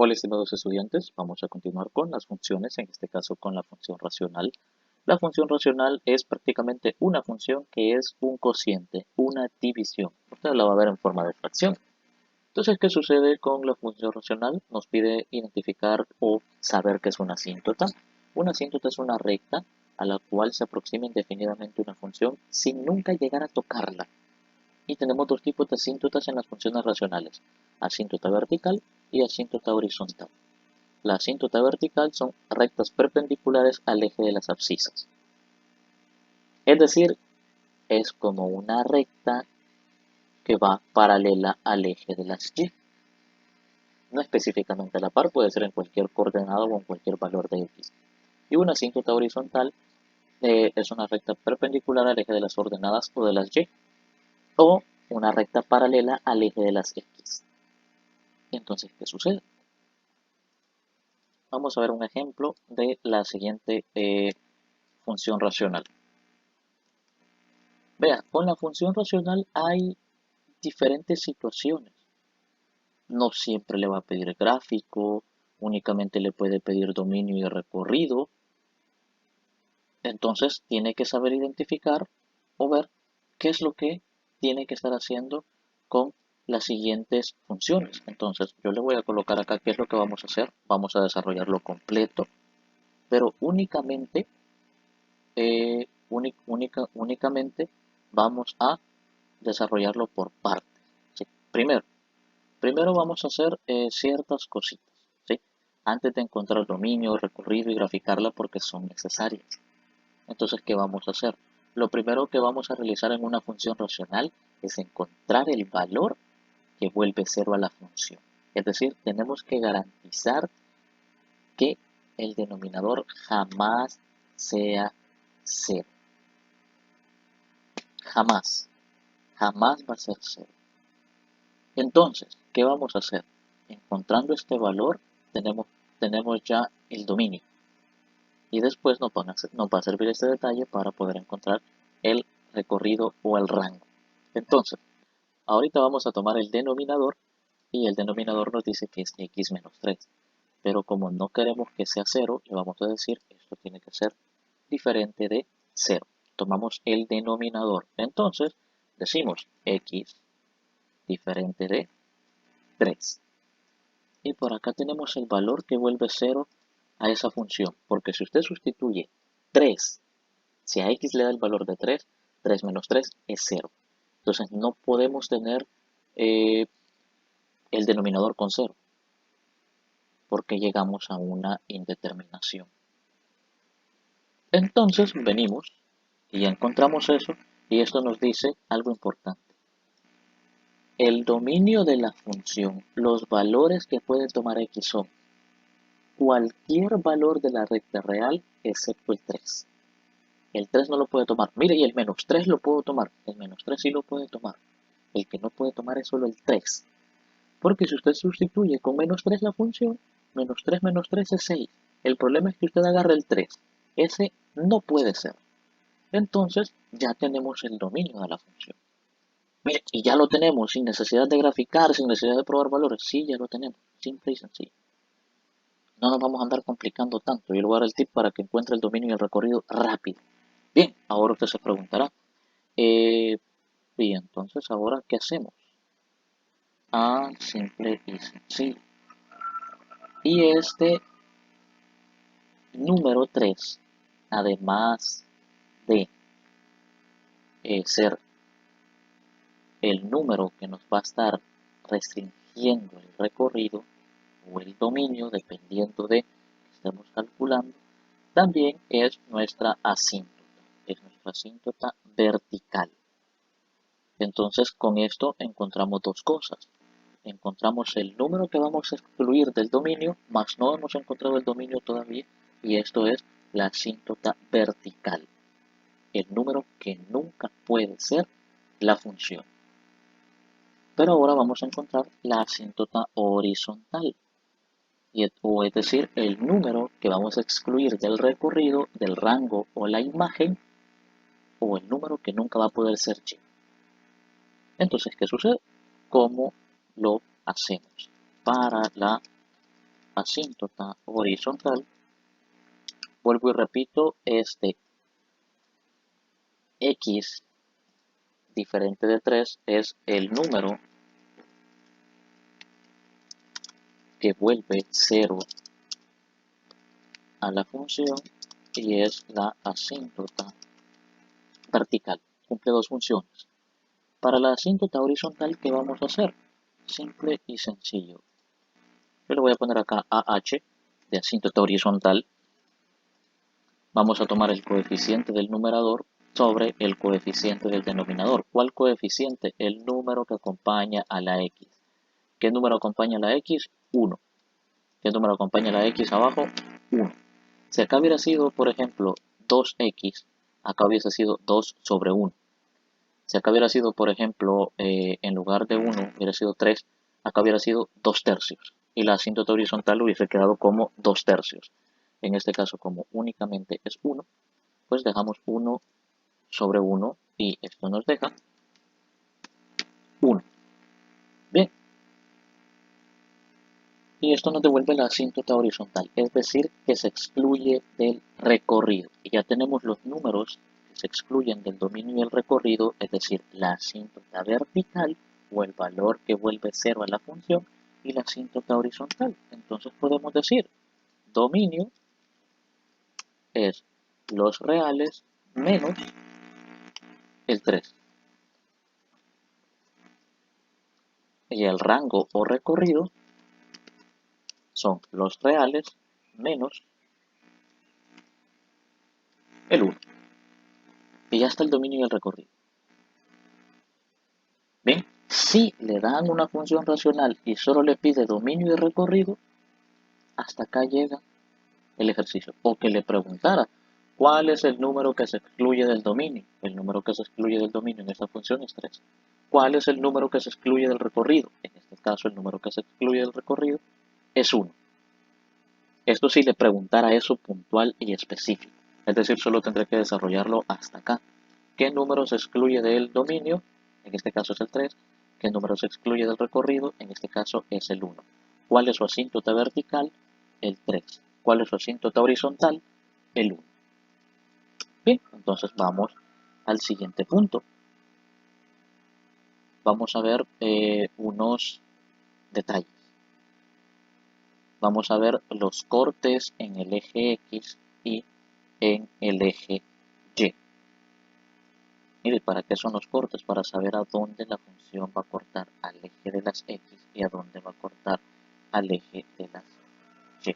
Hola, estimados estudiantes, vamos a continuar con las funciones, en este caso con la función racional. La función racional es prácticamente una función que es un cociente, una división. Usted la va a ver en forma de fracción. Entonces, ¿qué sucede con la función racional? Nos pide identificar o saber qué es una asíntota. Una asíntota es una recta a la cual se aproxima indefinidamente una función sin nunca llegar a tocarla. Y tenemos dos tipos de asíntotas en las funciones racionales, asíntota vertical y asíntota horizontal. La asíntota vertical son rectas perpendiculares al eje de las abscisas. Es decir, es como una recta que va paralela al eje de las y. No específicamente a la par, puede ser en cualquier coordenada o en cualquier valor de x. Y una asíntota horizontal es una recta perpendicular al eje de las ordenadas o de las y, o una recta paralela al eje de las x. Entonces, ¿qué sucede? Vamos a ver un ejemplo de la siguiente función racional. Vea, con la función racional hay diferentes situaciones. No siempre le va a pedir gráfico, únicamente le puede pedir dominio y recorrido. Entonces tiene que saber identificar o ver qué es lo que tiene que estar haciendo con las siguientes funciones. Entonces yo le voy a colocar acá qué es lo que vamos a hacer. Vamos a desarrollarlo completo, pero únicamente vamos a desarrollarlo por partes. ¿Sí? Primero vamos a hacer ciertas cositas, ¿sí? Antes de encontrar dominio, recorrido y graficarla porque son necesarias. Entonces, ¿qué vamos a hacer? Lo primero que vamos a realizar en una función racional es encontrar el valor que vuelve cero a la función. Es decir, tenemos que garantizar que el denominador jamás sea cero. Jamás. Jamás va a ser cero. Entonces, ¿qué vamos a hacer? Encontrando este valor, tenemos ya el dominio. Y después nos va a servir este detalle para poder encontrar el recorrido o el rango. Entonces, ahorita vamos a tomar el denominador y el denominador nos dice que es x menos 3. Pero como no queremos que sea 0, le vamos a decir que esto tiene que ser diferente de 0. Tomamos el denominador. Entonces, decimos x diferente de 3. Y por acá tenemos el valor que vuelve 0 a esa función. Porque si usted sustituye 3, si a x le da el valor de 3, 3 menos 3 es 0. Entonces no podemos tener el denominador con 0. Porque llegamos a una indeterminación. Entonces venimos y encontramos eso. Y esto nos dice algo importante. El dominio de la función, los valores que puede tomar x son cualquier valor de la recta real excepto el 3. El 3 no lo puede tomar. Mire, y el menos 3 lo puedo tomar. El menos 3 sí lo puede tomar. El que no puede tomar es solo el 3. Porque si usted sustituye con menos 3 la función, menos 3 es 6. El problema es que usted agarra el 3. Ese no puede ser. Entonces ya tenemos el dominio de la función. Mire, y ya lo tenemos sin necesidad de graficar, sin necesidad de probar valores. Sí, ya lo tenemos. Simple y sencillo. No nos vamos a andar complicando tanto. Yo le voy a dar el tip para que encuentre el dominio y el recorrido rápido. Bien, ahora usted se preguntará. Y entonces, ¿ahora qué hacemos? Simple y sencillo. Y este número 3, además de ser el número que nos va a estar restringiendo el recorrido o el dominio, dependiendo de que estemos calculando, también es nuestra asíntota, es nuestra asíntota vertical. Entonces, con esto encontramos dos cosas. Encontramos el número que vamos a excluir del dominio, más no hemos encontrado el dominio todavía, y esto es la asíntota vertical, el número que nunca puede ser la función. Pero ahora vamos a encontrar la asíntota horizontal, o es decir, el número que vamos a excluir del recorrido, del rango o la imagen, o el número que nunca va a poder ser y. Entonces, ¿qué sucede? ¿Cómo lo hacemos? Para la asíntota horizontal, vuelvo y repito, x diferente de 3 es el número que vuelve 0 a la función y es la asíntota vertical. Cumple dos funciones. Para la asíntota horizontal, ¿qué vamos a hacer? Simple y sencillo. Yo le voy a poner acá AH de asíntota horizontal. Vamos a tomar el coeficiente del numerador sobre el coeficiente del denominador. ¿Cuál coeficiente? El número que acompaña a la x. ¿Qué número acompaña a la x? 1. ¿Qué número acompaña a la x abajo? 1. Si acá hubiera sido, por ejemplo, 2x, acá hubiese sido 2 sobre 1. Si acá hubiera sido, por ejemplo, en lugar de 1, hubiera sido 3, acá hubiera sido 2 tercios. Y la asíntota horizontal hubiese quedado como 2 tercios. En este caso, como únicamente es 1, pues dejamos 1 sobre 1 y esto nos deja 1. Bien, y esto nos devuelve la asíntota horizontal, es decir, que se excluye del recorrido. Y ya tenemos los números que se excluyen del dominio y el recorrido, es decir, la asíntota vertical o el valor que vuelve 0 a la función y la asíntota horizontal. Entonces podemos decir, dominio es los reales menos el 3. Y el rango o recorrido son los reales menos el 1. Y ya está el dominio y el recorrido. Bien, si le dan una función racional y solo le pide dominio y recorrido, hasta acá llega el ejercicio. O que le preguntara, ¿cuál es el número que se excluye del dominio? El número que se excluye del dominio en esta función es 3. ¿Cuál es el número que se excluye del recorrido? En este caso, el número que se excluye del recorrido es 1. Esto si le preguntara eso puntual y específico. Es decir, solo tendré que desarrollarlo hasta acá. ¿Qué número se excluye del dominio? En este caso es el 3. ¿Qué número se excluye del recorrido? En este caso es el 1. ¿Cuál es su asíntota vertical? El 3. ¿Cuál es su asíntota horizontal? El 1. Bien, entonces vamos al siguiente punto. Vamos a ver unos detalles. Vamos a ver los cortes en el eje X y en el eje Y. Mire, ¿para qué son los cortes? Para saber a dónde la función va a cortar al eje de las X y a dónde va a cortar al eje de las Y.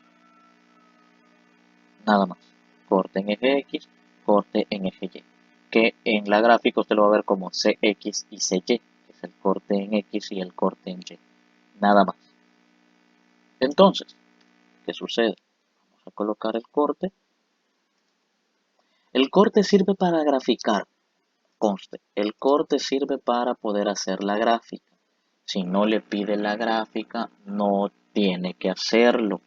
Nada más. Corte en eje X, corte en eje Y. Que en la gráfica usted lo va a ver como CX y CY, que es el corte en X y el corte en Y. Nada más. Entonces, ¿qué sucede? Vamos a colocar el corte. El corte sirve para graficar. Conste, el corte sirve para poder hacer la gráfica. Si no le pide la gráfica, no tiene que hacerlo.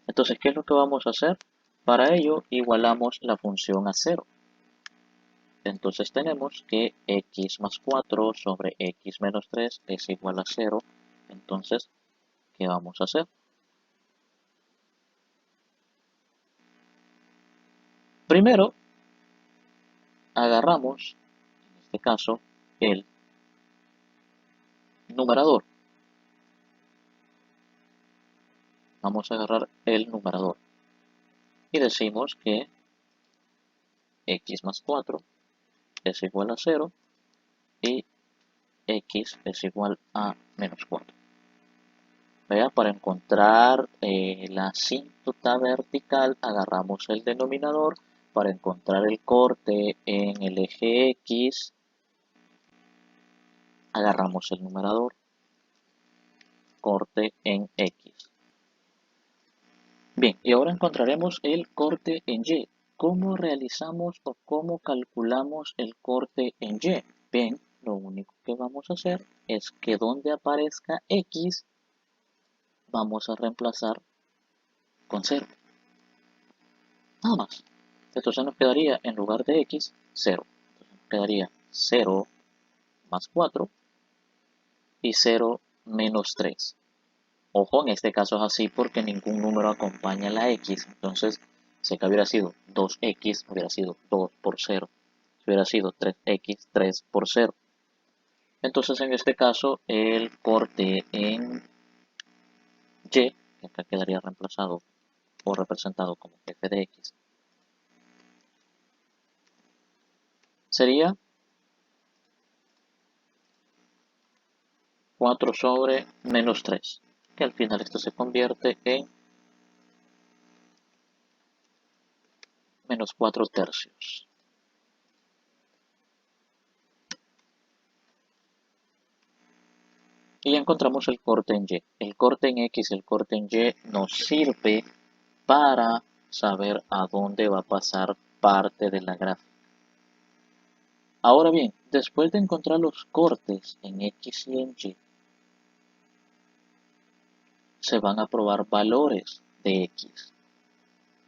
Entonces, ¿qué es lo que vamos a hacer? Para ello, igualamos la función a 0. Entonces tenemos que x más 4 sobre x menos 3 es igual a 0. Entonces, ¿qué vamos a hacer? Primero, agarramos, en este caso, el numerador. Vamos a agarrar el numerador. Y decimos que x más 4 es igual a 0 y x es igual a menos 4. ¿Vea? Para encontrar la asíntota vertical agarramos el denominador. Para encontrar el corte en el eje X agarramos el numerador. Corte en X. Bien, y ahora encontraremos el corte en Y. ¿Cómo realizamos o cómo calculamos el corte en Y? Bien, lo único que vamos a hacer es que donde aparezca X, vamos a reemplazar con 0. Nada más. Entonces nos quedaría, en lugar de X, 0. Entonces nos quedaría 0 más 4 y 0 menos 3. Ojo, en este caso es así porque ningún número acompaña la x. Entonces, si acá hubiera sido 2x, hubiera sido 2 por 0. Si hubiera sido 3x, 3 por 0. Entonces, en este caso, el corte en y, que acá quedaría reemplazado o representado como f de x, sería 4 sobre menos 3, que al final esto se convierte en menos 4 tercios. Y ya encontramos el corte en y. El corte en x y el corte en y nos sirve para saber a dónde va a pasar parte de la gráfica. Ahora bien, después de encontrar los cortes en x y en y, se van a probar valores de x.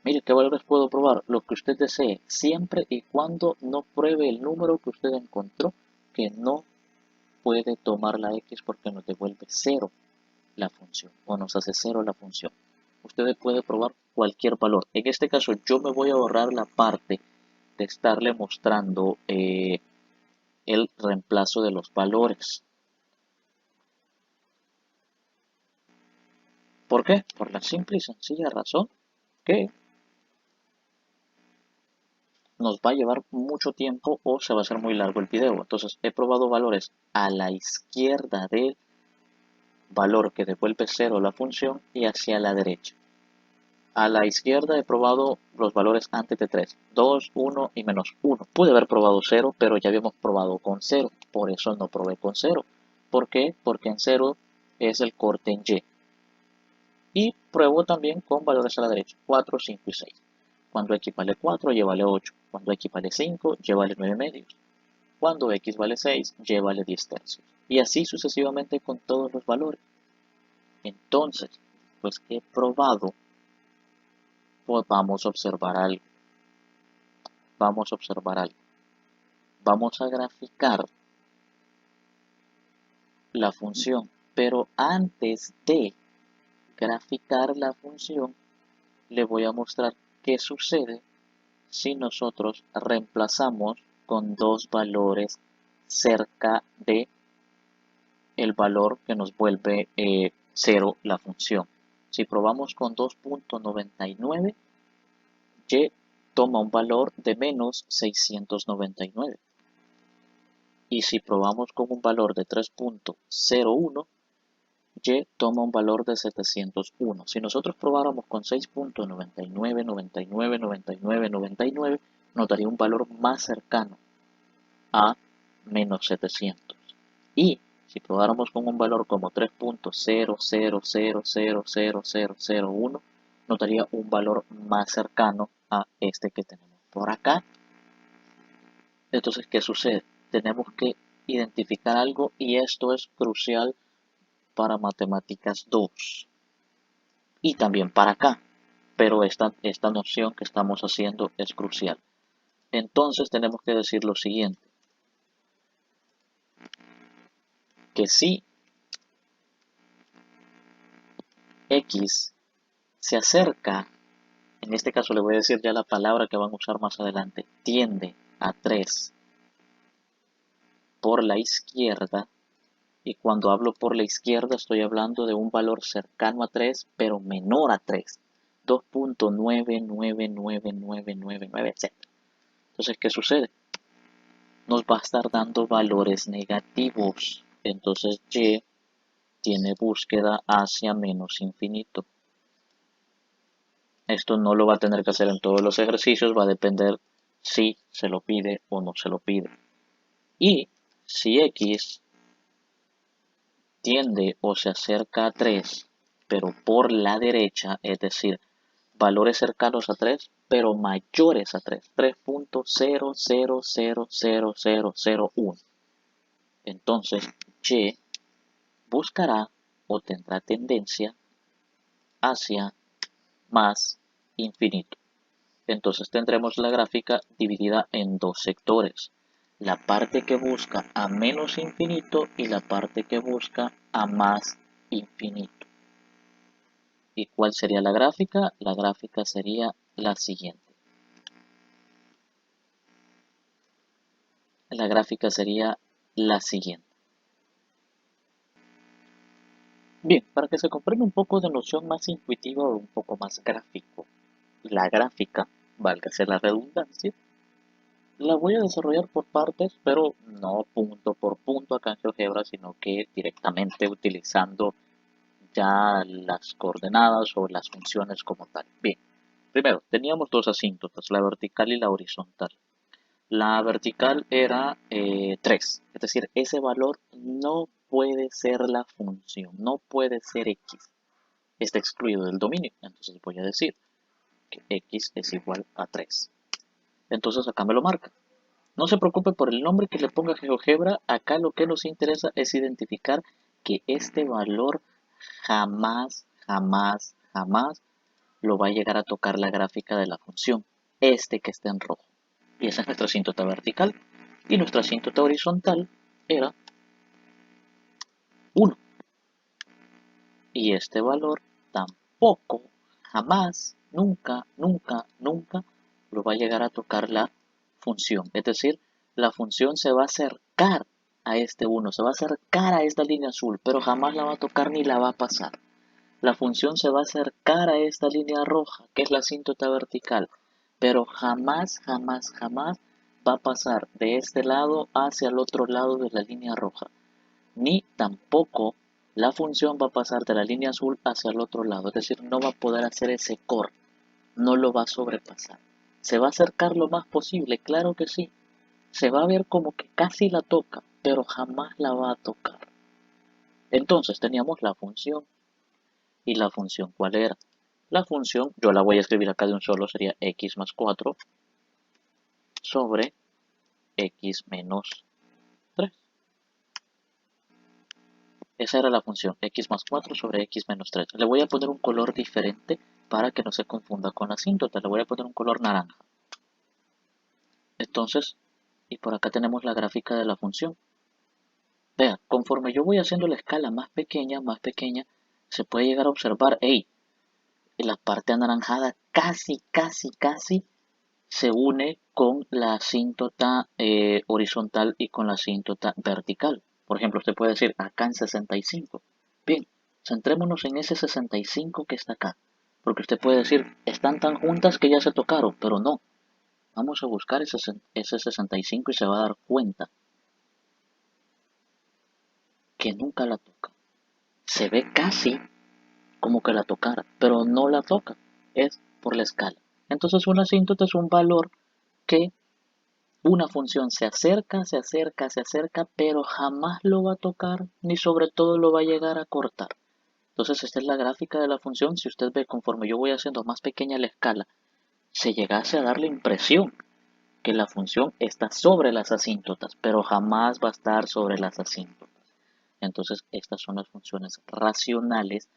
Mire, ¿qué valores puedo probar? Lo que usted desee, siempre y cuando no pruebe el número que usted encontró, que no puede tomar la x porque nos devuelve cero la función o nos hace cero la función. Usted puede probar cualquier valor. En este caso yo me voy a ahorrar la parte de estarle mostrando el reemplazo de los valores. ¿Por qué? Por la simple y sencilla razón que nos va a llevar mucho tiempo o se va a hacer muy largo el video. Entonces he probado valores a la izquierda del valor que devuelve cero la función y hacia la derecha. A la izquierda he probado los valores antes de 3, 2, 1 y menos 1. Pude haber probado 0, pero ya habíamos probado con 0, por eso no probé con 0. ¿Por qué? Porque en 0 es el corte en y. Y pruebo también con valores a la derecha, 4, 5 y 6. Cuando x vale 4, y vale 8. Cuando x vale 5, y vale 9 medios. Cuando x vale 6, y vale 10 tercios. Y así sucesivamente con todos los valores. Entonces, pues que he probado, pues vamos a observar algo. Vamos a observar algo. Vamos a graficar la función, pero antes de graficar la función, le voy a mostrar qué sucede si nosotros reemplazamos con dos valores cerca de el valor que nos vuelve 0 la función. Si probamos con 2.99, y toma un valor de menos 699. Y si probamos con un valor de 3.01, y toma un valor de 701. Si nosotros probáramos con 6.99, 99, 99, 99, nos daría un valor más cercano a menos 700. Y si probáramos con un valor como 3.00000001, nos daría un valor más cercano a este que tenemos por acá. Entonces, ¿qué sucede? Tenemos que identificar algo y esto es crucial para matemáticas 2 y también para acá, pero esta noción que estamos haciendo es crucial. Entonces tenemos que decir lo siguiente, que si x se acerca, en este caso le voy a decir ya la palabra que van a usar más adelante, tiende a 3 por la izquierda, y cuando hablo por la izquierda estoy hablando de un valor cercano a 3 pero menor a 3, 2.99999, etc. Entonces, ¿qué sucede? Nos va a estar dando valores negativos. Entonces y tiene búsqueda hacia menos infinito. Esto no lo va a tener que hacer en todos los ejercicios, va a depender si se lo pide o no se lo pide. Y si x tiende o se acerca a 3, pero por la derecha, es decir, valores cercanos a 3, pero mayores a 3, 3.00000001. Entonces, y buscará o tendrá tendencia hacia más infinito. Entonces tendremos la gráfica dividida en dos sectores. La parte que busca a menos infinito y la parte que busca a más infinito. ¿Y cuál sería la gráfica? La gráfica sería la siguiente. La gráfica sería la siguiente. Bien, para que se comprenda un poco de noción más intuitiva o un poco más gráfico, la gráfica, válgase la redundancia, la voy a desarrollar por partes, pero no punto por punto acá en GeoGebra, sino que directamente utilizando ya las coordenadas o las funciones como tal. Bien, primero, teníamos dos asíntotas, la vertical y la horizontal. La vertical era 3, es decir, ese valor no puede ser la función, no puede ser x, está excluido del dominio. Entonces voy a decir que x es igual a 3. Entonces acá me lo marca. No se preocupe por el nombre que le ponga GeoGebra, acá lo que nos interesa es identificar que este valor jamás, jamás, jamás lo va a llegar a tocar la gráfica de la función, este que está en rojo. Y esa es nuestra asíntota vertical. Y nuestra asíntota horizontal era 1. Y este valor tampoco, jamás, nunca, nunca, nunca lo va a llegar a tocar la función. Es decir, la función se va a acercar a este 1, se va a acercar a esta línea azul, pero jamás la va a tocar ni la va a pasar. La función se va a acercar a esta línea roja, que es la asíntota vertical, pero jamás, jamás, jamás va a pasar de este lado hacia el otro lado de la línea roja. Ni tampoco la función va a pasar de la línea azul hacia el otro lado, es decir, no va a poder hacer ese core, no lo va a sobrepasar. ¿Se va a acercar lo más posible? Claro que sí. Se va a ver como que casi la toca, pero jamás la va a tocar. Entonces teníamos la función. ¿Y la función cuál era? La función, yo la voy a escribir acá de un solo, sería x más 4 sobre x menos 3. Esa era la función, x más 4 sobre x menos 3. Le voy a poner un color diferente para que no se confunda con la asíntota. Le voy a poner un color naranja. Entonces, y por acá tenemos la gráfica de la función. Vea, conforme yo voy haciendo la escala más pequeña, se puede llegar a observar, hey, la parte anaranjada casi, casi, casi se une con la asíntota horizontal y con la asíntota vertical. Por ejemplo, usted puede decir acá en 65. Bien, centrémonos en ese 65 que está acá. Porque usted puede decir, están tan juntas que ya se tocaron, pero no. Vamos a buscar ese 65 y se va a dar cuenta que nunca la toca. Se ve casi como que la tocara, pero no la toca. Es por la escala. Entonces una asíntota es un valor que una función se acerca, se acerca, se acerca, pero jamás lo va a tocar, ni sobre todo lo va a llegar a cortar. Entonces esta es la gráfica de la función. Si usted ve conforme yo voy haciendo más pequeña la escala, se llegase a dar la impresión que la función está sobre las asíntotas, pero jamás va a estar sobre las asíntotas. Entonces estas son las funciones racionales.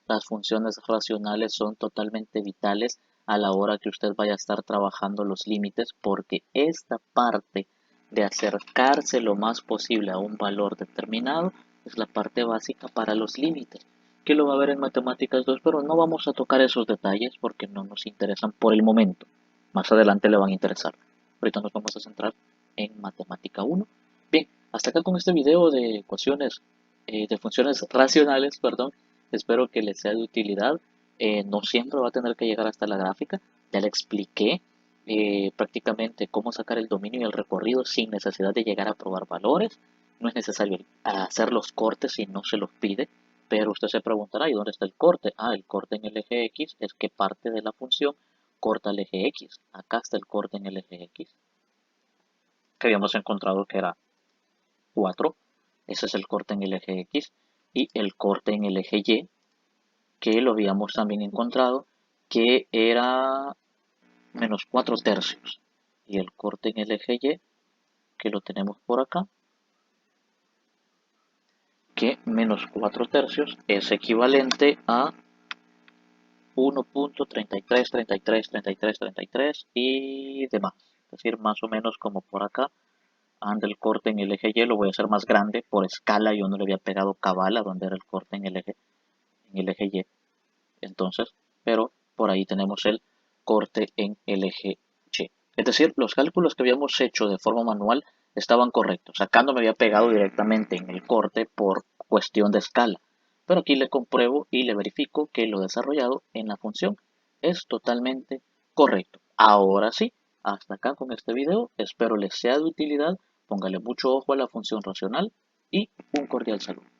Las funciones racionales son totalmente vitales a la hora que usted vaya a estar trabajando los límites, porque esta parte de acercarse lo más posible a un valor determinado es la parte básica para los límites, que lo va a ver en Matemáticas 2, pero no vamos a tocar esos detalles porque no nos interesan por el momento. Más adelante le van a interesar. Ahorita nos vamos a centrar en Matemática 1. Bien, hasta acá con este video de ecuaciones, de funciones racionales, perdón. Espero que les sea de utilidad. No siempre va a tener que llegar hasta la gráfica. Ya le expliqué prácticamente cómo sacar el dominio y el recorrido sin necesidad de llegar a probar valores. No es necesario hacer los cortes si no se los pide, pero usted se preguntará, ¿y dónde está el corte? Ah, el corte en el eje X es que parte de la función corta el eje X. Acá está el corte en el eje X, que habíamos encontrado que era 4. Ese es el corte en el eje X. Y el corte en el eje Y, que lo habíamos también encontrado, que era menos 4 tercios. Y el corte en el eje Y, que lo tenemos por acá, que menos 4 tercios es equivalente a 1.33333333 y demás. Es decir, más o menos como por acá anda el corte en el eje Y, lo voy a hacer más grande por escala, yo no le había pegado cabal a donde era el corte en el eje Y. Entonces, pero por ahí tenemos el corte en el eje Y. Es decir, los cálculos que habíamos hecho de forma manual estaban correctos. Acá no me había pegado directamente en el corte por cuestión de escala. Pero aquí le compruebo y le verifico que lo desarrollado en la función es totalmente correcto. Ahora sí, hasta acá con este video. Espero les sea de utilidad. Póngale mucho ojo a la función racional y un cordial saludo.